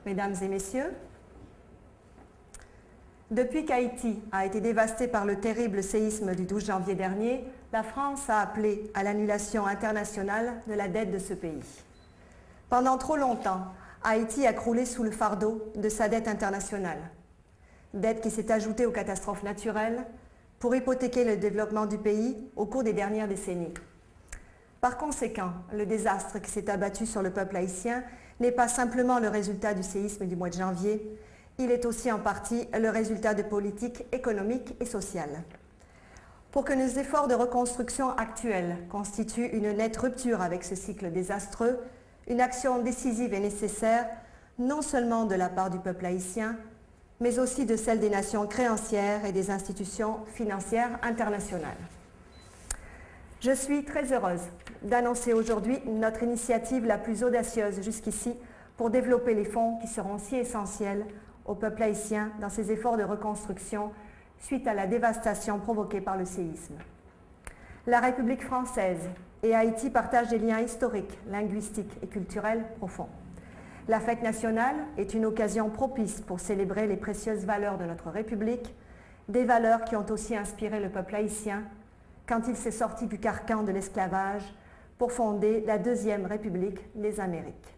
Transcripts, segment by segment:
Mesdames et Messieurs. Depuis qu'Haïti a été dévasté par le terrible séisme du 12 janvier dernier, la France a appelé à l'annulation internationale de la dette de ce pays. Pendant trop longtemps, Haïti a croulé sous le fardeau de sa dette internationale. Dette qui s'est ajoutée aux catastrophes naturelles pour hypothéquer le développement du pays au cours des dernières décennies. Par conséquent, le désastre qui s'est abattu sur le peuple haïtien n'est pas simplement le résultat du séisme du mois de janvier, il est aussi en partie le résultat de politiques économiques et sociales. Pour que nos efforts de reconstruction actuels constituent une nette rupture avec ce cycle désastreux, une action décisive est nécessaire, non seulement de la part du peuple haïtien, mais aussi de celle des nations créancières et des institutions financières internationales. Je suis très heureuse d'annoncer aujourd'hui notre initiative la plus audacieuse jusqu'ici pour développer les fonds qui seront si essentiels au peuple haïtien dans ses efforts de reconstruction suite à la dévastation provoquée par le séisme. La République française et Haïti partagent des liens historiques, linguistiques et culturels profonds. La fête nationale est une occasion propice pour célébrer les précieuses valeurs de notre République, des valeurs qui ont aussi inspiré le peuple haïtien quand il s'est sorti du carcan de l'esclavage pour fonder la Deuxième République des Amériques.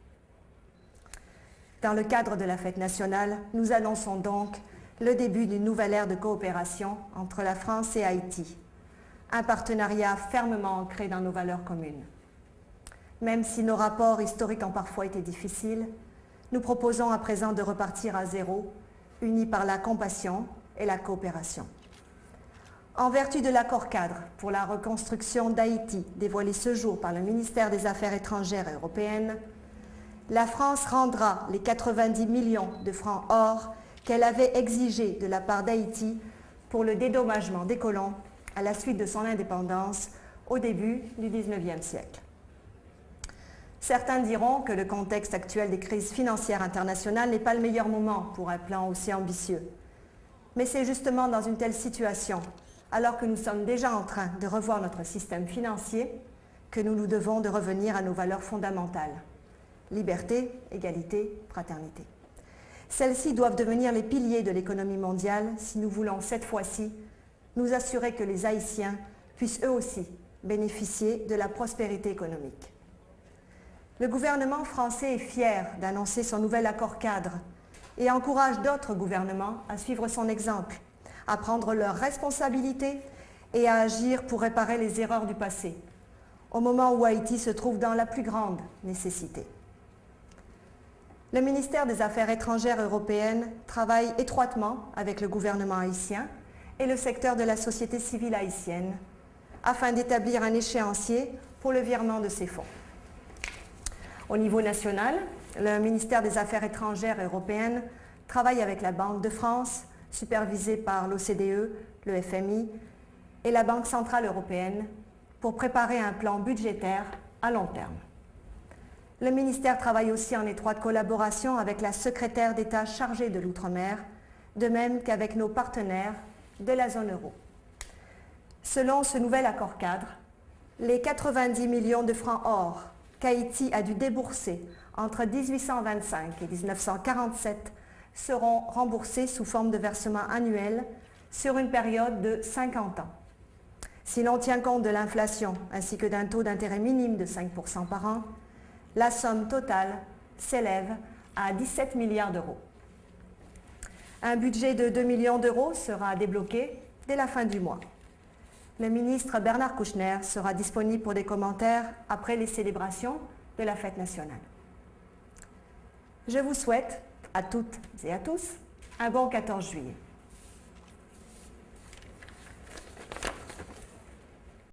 Dans le cadre de la fête nationale, nous annonçons donc le début d'une nouvelle ère de coopération entre la France et Haïti, un partenariat fermement ancré dans nos valeurs communes. Même si nos rapports historiques ont parfois été difficiles, nous proposons à présent de repartir à zéro, unis par la compassion et la coopération. En vertu de l'accord cadre pour la reconstruction d'Haïti dévoilé ce jour par le ministère des Affaires étrangères européennes, la France rendra les 90 millions de francs or qu'elle avait exigés de la part d'Haïti pour le dédommagement des colons à la suite de son indépendance au début du XIXe siècle. Certains diront que le contexte actuel des crises financières internationales n'est pas le meilleur moment pour un plan aussi ambitieux. Mais c'est justement dans une telle situation, alors que nous sommes déjà en train de revoir notre système financier, que nous nous devons de revenir à nos valeurs fondamentales. Liberté, égalité, fraternité. Celles-ci doivent devenir les piliers de l'économie mondiale si nous voulons cette fois-ci nous assurer que les Haïtiens puissent eux aussi bénéficier de la prospérité économique. Le gouvernement français est fier d'annoncer son nouvel accord cadre et encourage d'autres gouvernements à suivre son exemple, à prendre leurs responsabilités et à agir pour réparer les erreurs du passé, au moment où Haïti se trouve dans la plus grande nécessité. Le ministère des Affaires étrangères européennes travaille étroitement avec le gouvernement haïtien et le secteur de la société civile haïtienne afin d'établir un échéancier pour le virement de ces fonds. Au niveau national, le ministère des Affaires étrangères européennes travaille avec la Banque de France, supervisée par l'OCDE, le FMI et la Banque centrale européenne pour préparer un plan budgétaire à long terme. Le ministère travaille aussi en étroite collaboration avec la secrétaire d'État chargée de l'Outre-mer, de même qu'avec nos partenaires de la zone euro. Selon ce nouvel accord cadre, les 90 millions de francs or qu'Haïti a dû débourser entre 1825 et 1947 seront remboursés sous forme de versement annuel sur une période de 50 ans. Si l'on tient compte de l'inflation ainsi que d'un taux d'intérêt minime de 5% par an, la somme totale s'élève à 17 milliards d'euros. Un budget de 2 millions d'euros sera débloqué dès la fin du mois. Le ministre Bernard Kouchner sera disponible pour des commentaires après les célébrations de la fête nationale. Je vous souhaite à toutes et à tous un bon 14 juillet.